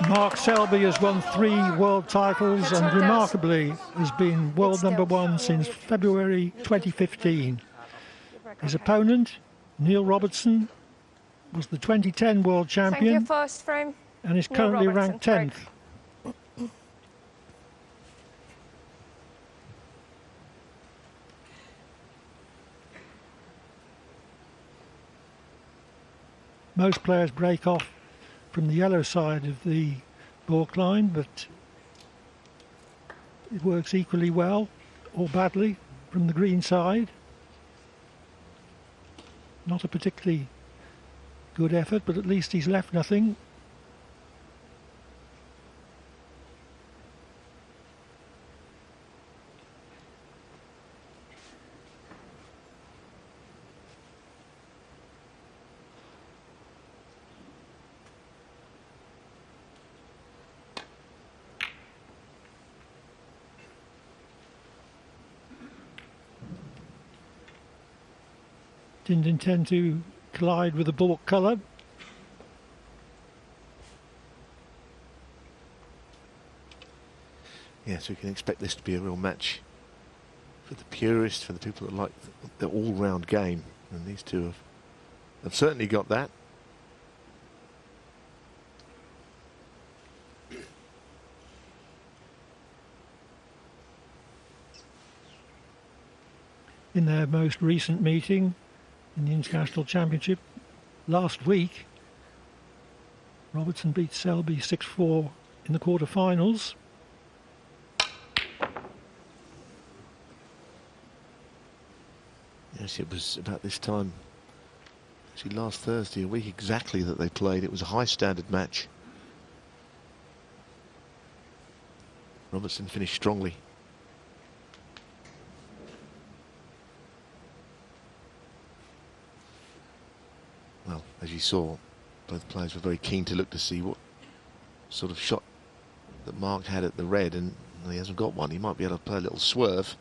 Mark Selby has won 3 world titles and remarkably has been world #1 since February 2015. His opponent, Neil Robertson, was the 2010 world champion and is currently ranked 10th. Most players break off from the yellow side of the balk line, but it works equally well or badly from the green side. Not a particularly good effort, but at least he's left nothing. Didn't intend to collide with the balk colour. Yes, we can expect this to be a real match for the purists, for the people that like the all-round game, and these two have certainly got that. In their most recent meeting in the International Championship last week, Robertson beat Selby 6-4 in the quarterfinals. Yes, it was about this time, actually last Thursday, a week exactly, that they played. It was a high standard match. Robertson finished strongly. Well, as you saw, both players were very keen to look to see what sort of shot that Mark had at the red, and he hasn't got one. He might be able to play a little swerve.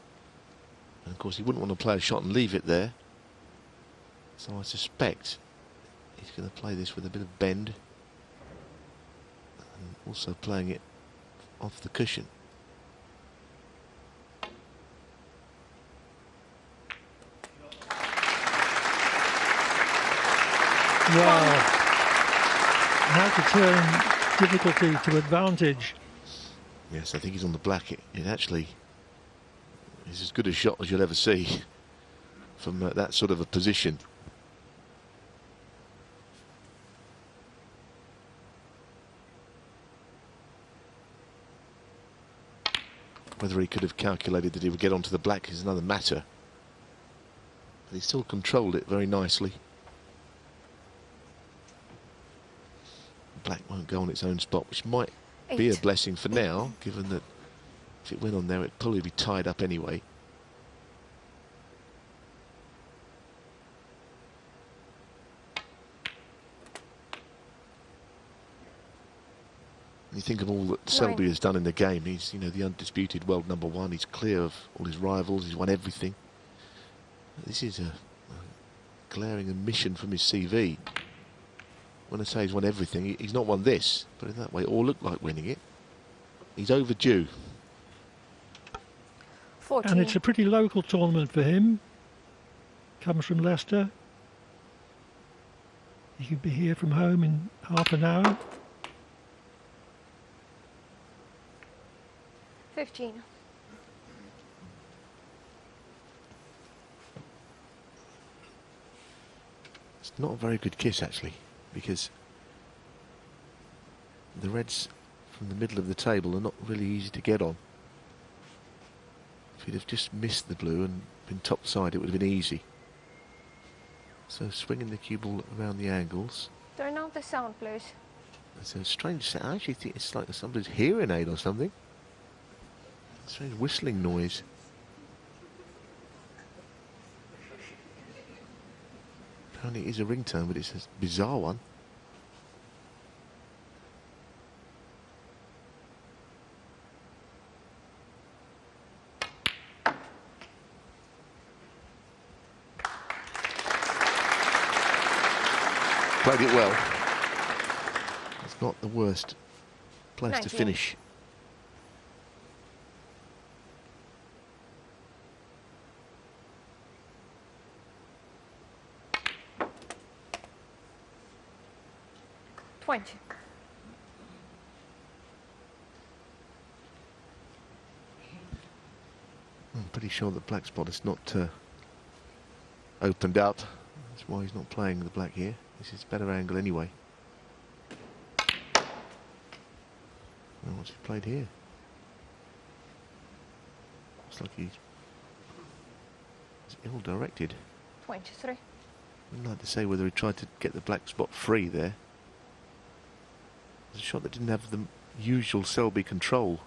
And of course, he wouldn't want to play a shot and leave it there. So I suspect he's going to play this with a bit of bend. And also playing it off the cushion. Wow. How to turn difficulty to advantage. Yes, I think he's on the black. It actually is as good a shot as you'll ever see from that sort of a position. Whether he could have calculated that he would get onto the black is another matter. But he still controlled it very nicely. Black won't go on its own spot, which might be a blessing for now, given that if it went on there, it'd probably be tied up anyway. You think of all that Selby has done in the game. He's, you know, the undisputed world #1. He's clear of all his rivals. He's won everything. This is a glaring omission from his CV. When I say he's won everything, he's not won this, but in that way, it all looked like winning it. He's overdue. 14. And it's a pretty local tournament for him. Comes from Leicester. He could be here from home in half an hour. 15. It's not a very good kiss, actually, because the reds from the middle of the table are not really easy to get on. If he'd have just missed the blue and been topside, it would have been easy. So swinging the cue ball around the angles. Turn off the sound, please. It's a strange sound. I actually think it's like somebody's hearing aid or something. Strange whistling noise. Apparently it is a ringtone, but it's a bizarre one. Played it well. It's not the worst place 19. to finish. $20. I'm pretty sure the black spot is not opened out. That's why he's not playing the black here. This is a better angle anyway. Well, what's he played here? Looks like he's ill-directed. 23. I'd like to say whether he tried to get the black spot free there. It was a shot that didn't have the usual Selby control.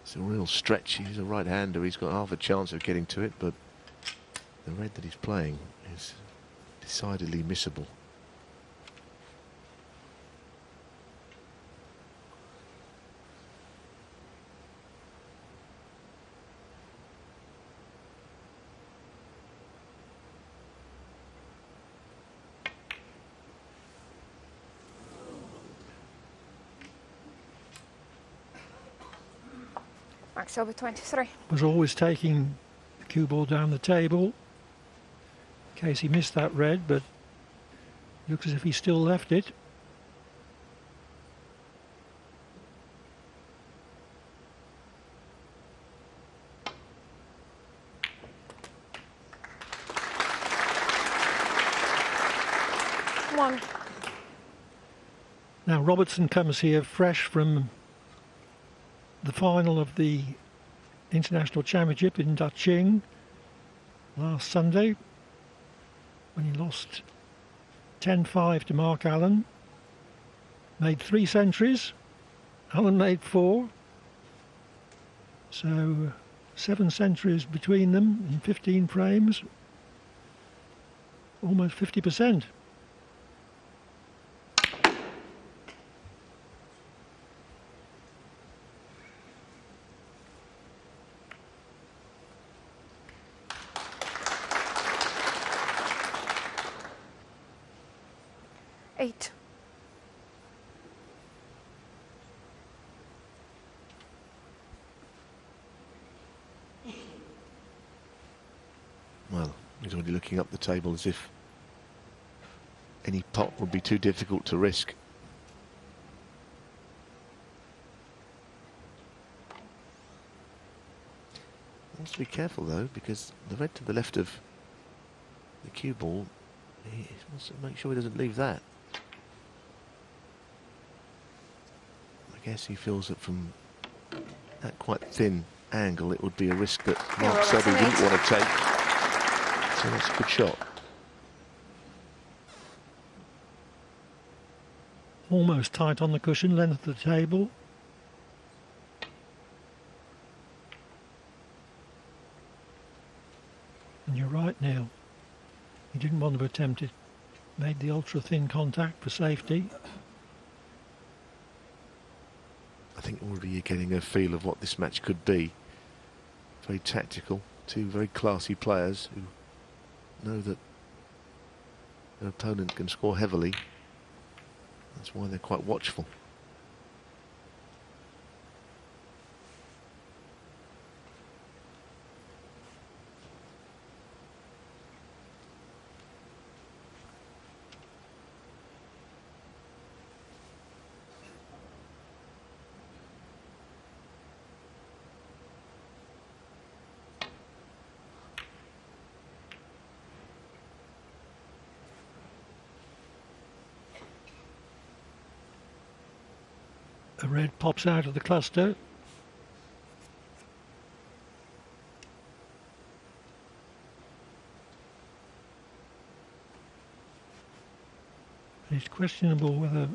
It's a real stretch. He's a right-hander. He's got half a chance of getting to it, but the red that he's playing is decidedly missable. Mark Selby 23. Was always taking the cue ball down the table in case he missed that red, but looks as if he still left it. One. Now Robertson comes here fresh from the final of the International Championship in Daching last Sunday when he lost 10-5 to Mark Allen. Made 3 centuries. Allen made 4. So 7 centuries between them in 15 frames. Almost 50%. Eight. Well, he's already looking up the table as if any pot would be too difficult to risk. He wants to be careful though, because the red to the left of the cue ball, he wants to make sure he doesn't leave that. I guess he feels that from that quite thin angle it would be a risk that Mark Selby wouldn't want to take. So that's a good shot. Almost tight on the cushion, length of the table. And you're right, Neil. He didn't want to attempt it. Made the ultra-thin contact for safety. I think already you're getting a feel of what this match could be. Very tactical, 2 very classy players who know that their opponent can score heavily. That's why they're quite watchful. A red pops out of the cluster. It's questionable whether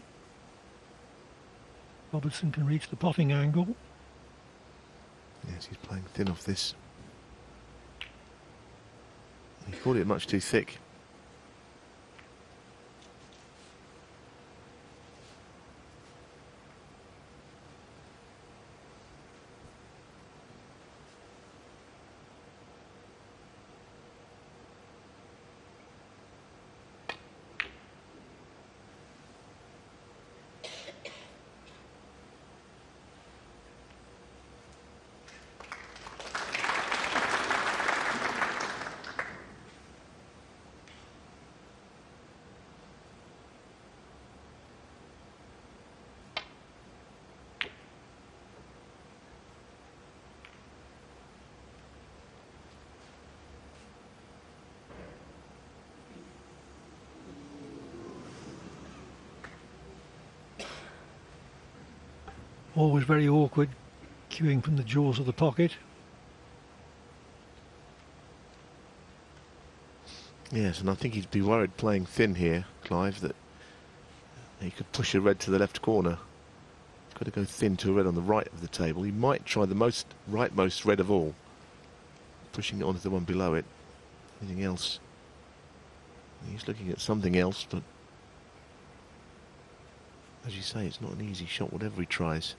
Robertson can reach the potting angle. Yes, he's playing thin off this. He called it much too thick. Always very awkward cueing from the jaws of the pocket. Yes, and I think he'd be worried playing thin here, Clive, that he could push a red to the left corner. He's got to go thin to a red on the right of the table. He might try the rightmost red of all, pushing it onto the one below it. Anything else? He's looking at something else, but as you say, it's not an easy shot, whatever he tries.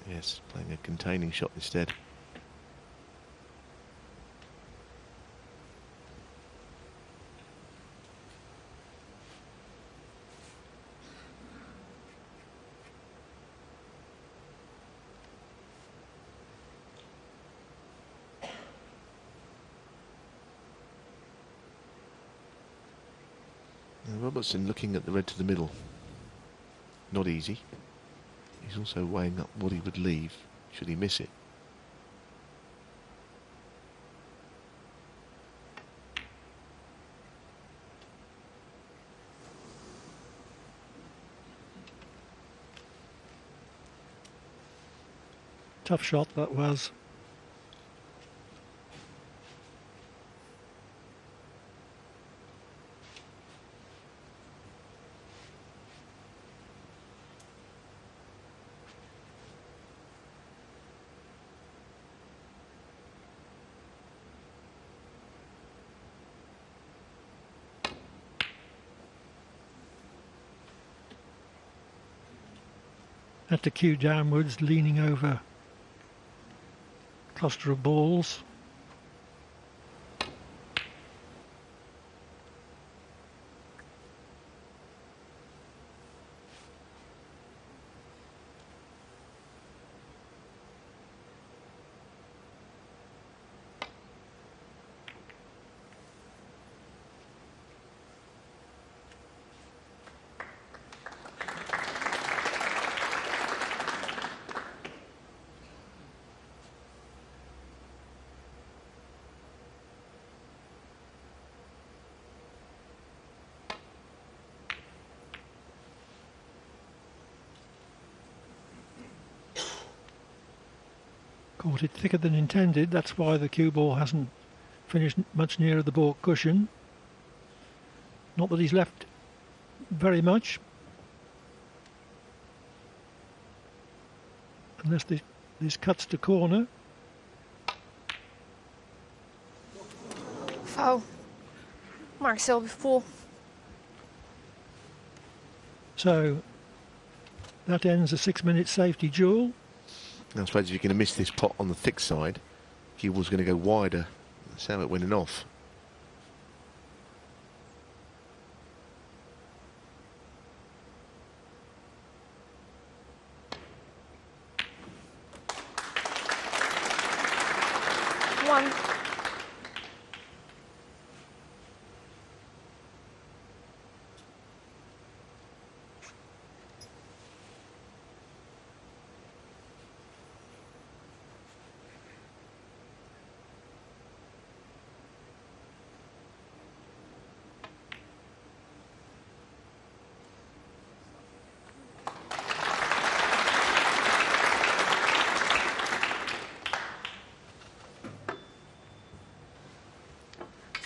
Yes, playing a containing shot instead. Robertson looking at the red to the middle. Not easy. He's also weighing up what he would leave should he miss it. Tough shot that was. Had to cue downwards, leaning over a cluster of balls. Caught it thicker than intended, that's why the cue ball hasn't finished much nearer the baulk cushion. Not that he's left very much, unless this cuts to corner. Foul. Mark Selby 4. So that ends a 6-minute safety duel. I suppose if you're going to miss this pot on the thick side, cue ball's going to go wider. That's how it winning off. One.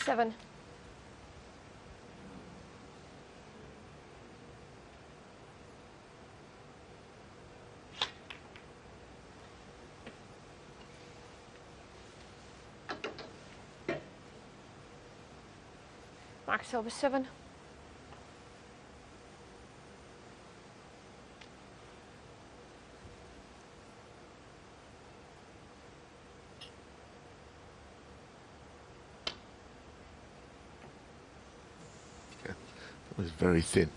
Seven. Mark Selby 7. It was very thin.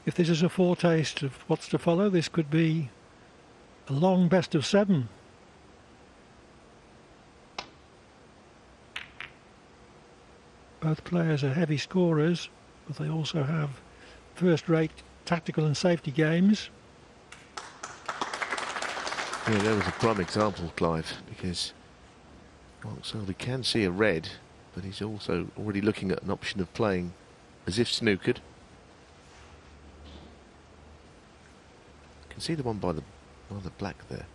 If this is a foretaste of what's to follow, this could be a long best of 7. Both players are heavy scorers, but they also have first-rate tactical and safety games. Yeah, there was a prime example, Clive, because Mark Selby can see a red, but he's also already looking at an option of playing as if snookered. Can see the one by the black there.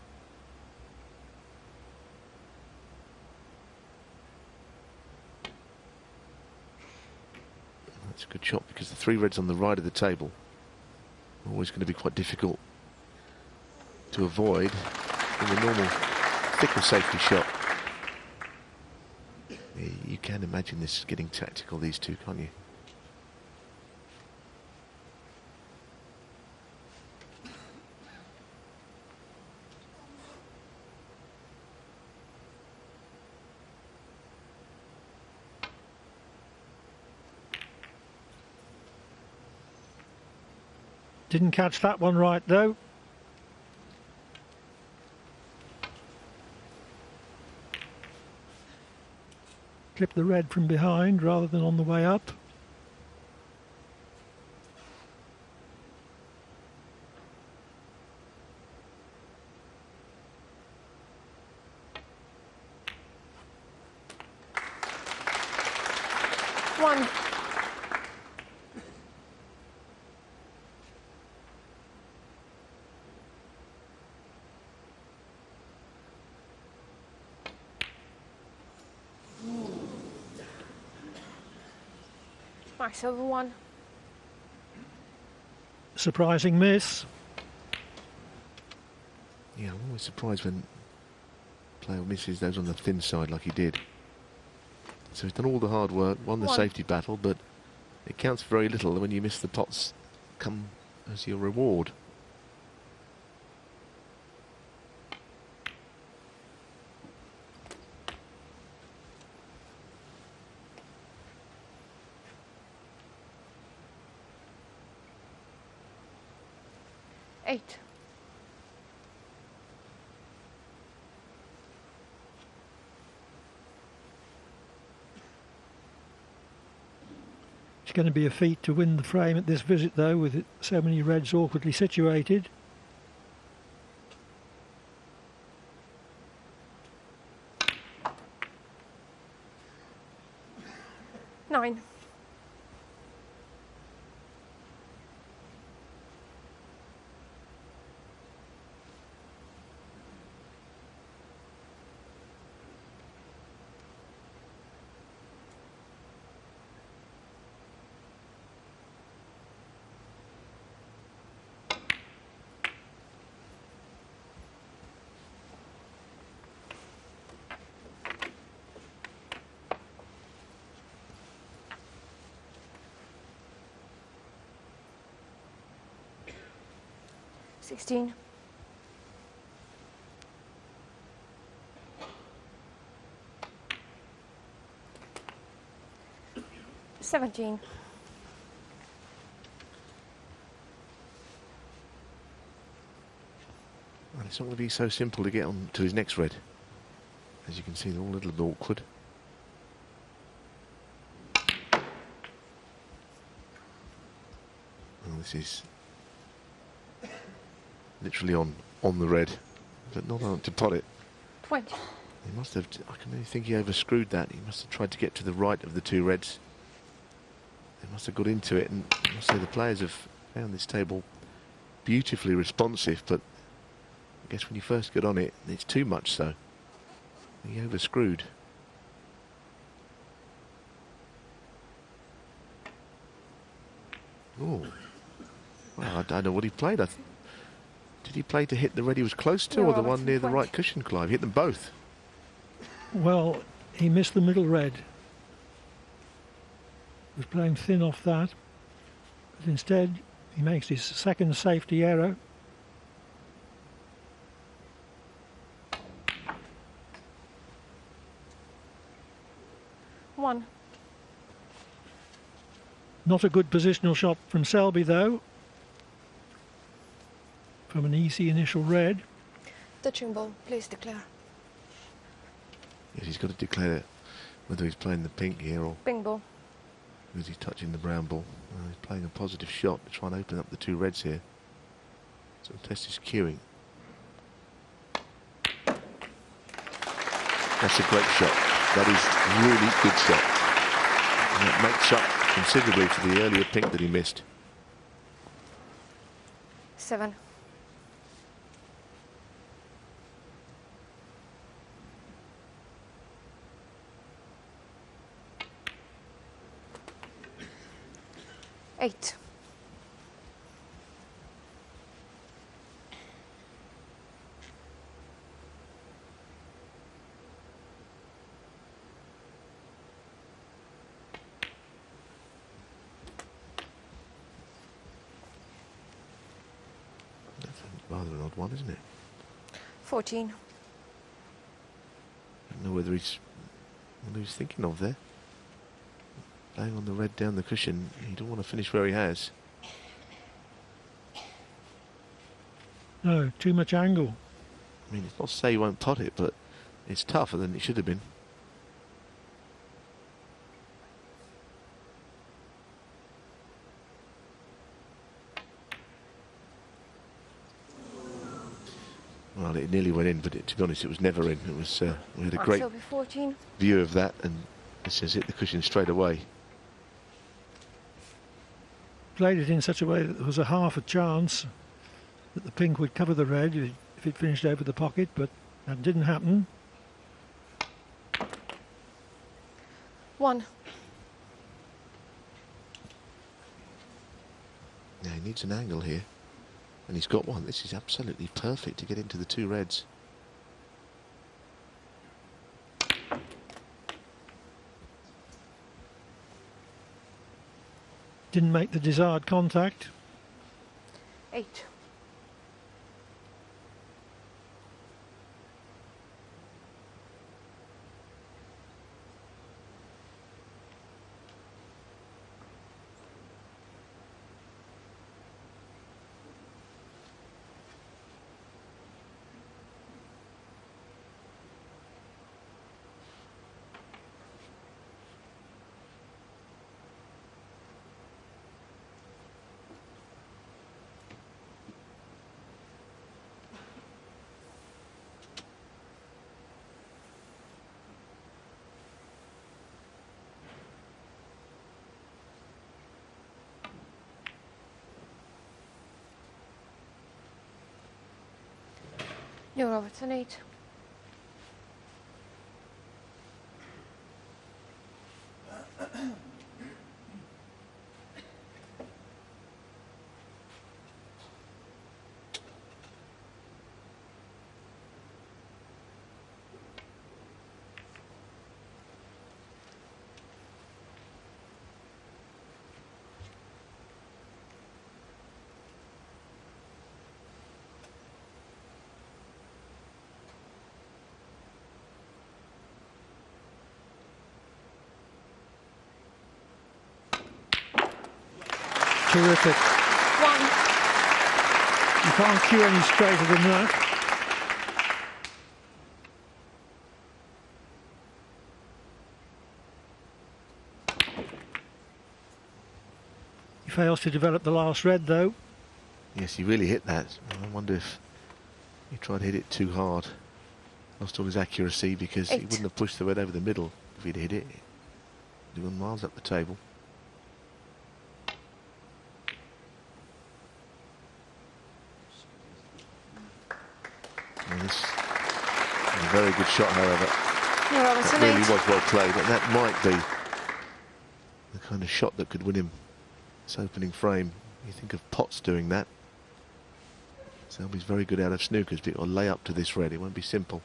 That's a good shot because the 3 reds on the right of the table are always going to be quite difficult to avoid in the normal thicker safety shot. You can imagine this getting tactical, these two, can't you? Didn't catch that one right though. Clip the red from behind rather than on the way up. One. Mark Selby 1. Surprising miss. Yeah, I'm always surprised when a player misses those on the thin side like he did. So he's done all the hard work, won the safety battle, but it counts very little when you miss the pots come as your reward. Eight. It's going to be a feat to win the frame at this visit though, with so many reds awkwardly situated. Nine. Sixteen. Seventeen. Well, it's not going to be so simple to get on to his next red. As you can see, they're all a little bit awkward. Well, this is literally on the red, but not on to pot it. 20. He must have, I can only think he overscrewed that. He must have tried to get to the right of the 2 reds. They must have got into it, and I must say the players have found this table beautifully responsive, but I guess when you first get on it, it's too much so. He overscrewed. Oh, well, I don't know what he played. Did he play to hit the red he was close to, or the one near the right cushion, Clive? He hit them both. Well, he missed the middle red. He was playing thin off that, but instead he makes his second safety error. One. Not a good positional shot from Selby though. from an easy initial red. Touching ball, please declare. Yes, he's got to declare whether he's playing the pink here or Pink ball. whether he's touching the brown ball. He's playing a positive shot to try and open up the two reds here. So test his cueing. That's a great shot. That is a really good shot. And that makes up considerably for the earlier pink that he missed. 7. Eight. That's rather an odd one, isn't it? 14. I don't know whether he's thinking of there. Playing on the red down the cushion, you don't want to finish where he has. No, too much angle. I mean, it's not to say he won't pot it, but it's tougher than it should have been. Well, it nearly went in, but to be honest, it was never in. It was we had a great Selby 14. view of that, and it says hit the cushion straight away. Played it in such a way that there was a half a chance that the pink would cover the red if it finished over the pocket, but that didn't happen. 1. Yeah, he needs an angle here, and he's got one. This is absolutely perfect to get into the two reds. Didn't make the desired contact. 8. Neil Robertson 8. Terrific. 1. You can't cue any straighter than that. He fails to develop the last red though. Yes, he really hit that. I wonder if he tried to hit it too hard. Lost all his accuracy because he 8. wouldn't have pushed the red over the middle if he'd hit it. He'd gone miles up the table. And this is a very good shot, however. Neil Robertson That really 8. was well played, and that might be the kind of shot that could win him this opening frame. You think of Potts doing that. Selby's very good out of snookers, but he'll lay up to this red. It won't be simple.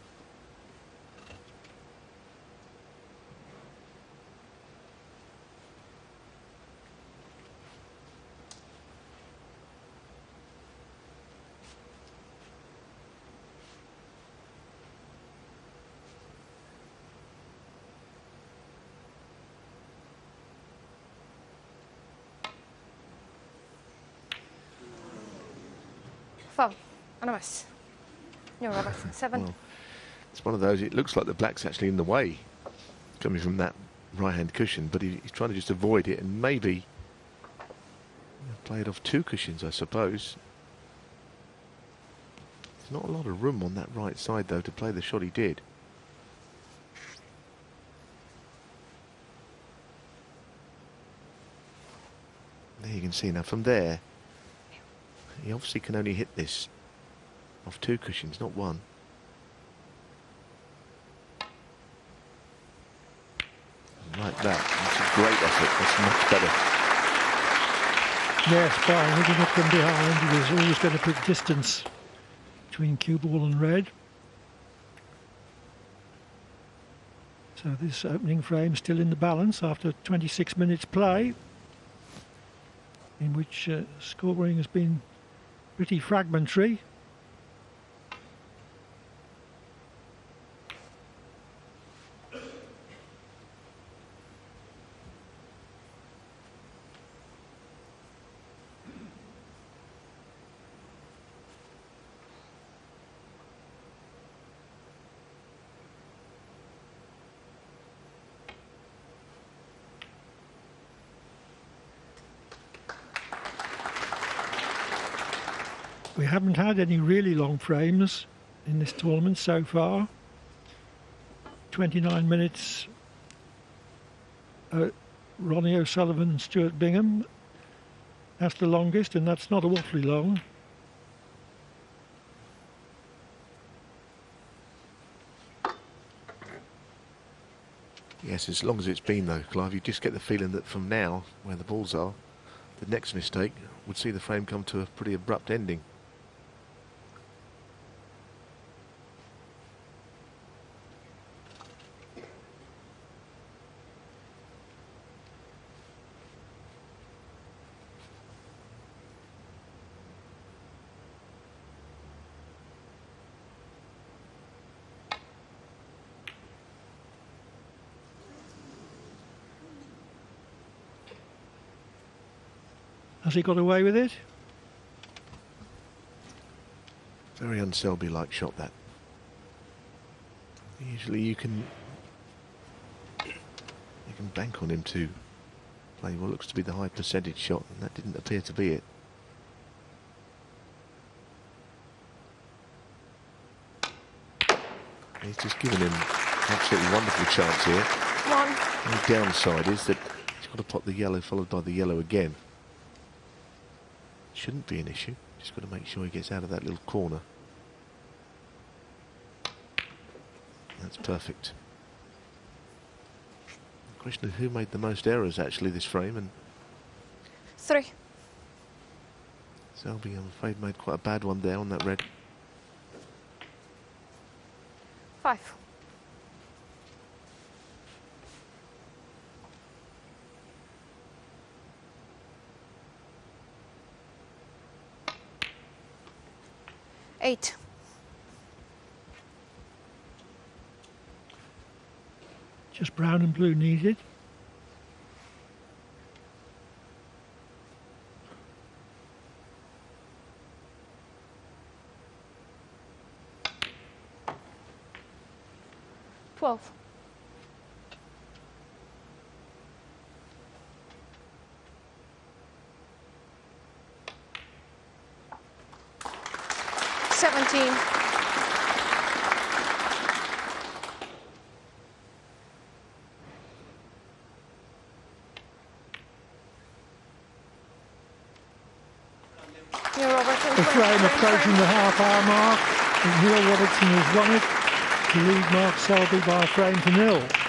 Foul. and a miss. Neil Robertson, 7. Well, it's one of those, it looks like the black's actually in the way coming from that right-hand cushion, but he's trying to just avoid it and maybe play it off 2 cushions, I suppose. There's not a lot of room on that right side, though, to play the shot he did. There you can see now from there, he obviously can only hit this off 2 cushions, not 1. Like that, that's a great effort, that's much better. Yes, by hitting it from behind, he was always going to put distance between cue ball and red. So this opening frame still in the balance after 26 minutes play, in which scoring has been pretty fragmentary. We haven't had any really long frames in this tournament so far. 29 minutes, Ronnie O'Sullivan and Stuart Bingham. That's the longest, and that's not awfully long. Yes, as long as it's been though, Clive, you just get the feeling that from now, where the balls are, the next mistake would see the frame come to a pretty abrupt ending. Has he got away with it? Very un-Selby-like shot, that. Usually you can bank on him to play what looks to be the high percentage shot, and that didn't appear to be it. He's just given him an absolutely wonderful chance here. 1. The downside is that he's got to pot the yellow followed by the yellow again. Shouldn't be an issue. Just got to make sure he gets out of that little corner. That's perfect. The question of who made the most errors actually this frame, and 3. Selby, I'm afraid, made quite a bad one there on that red. 5. Eight. Just brown and blue needed. Twelve. The frame approaching the half-hour mark. Neil Robertson has won it to lead Mark Selby by a frame to 0.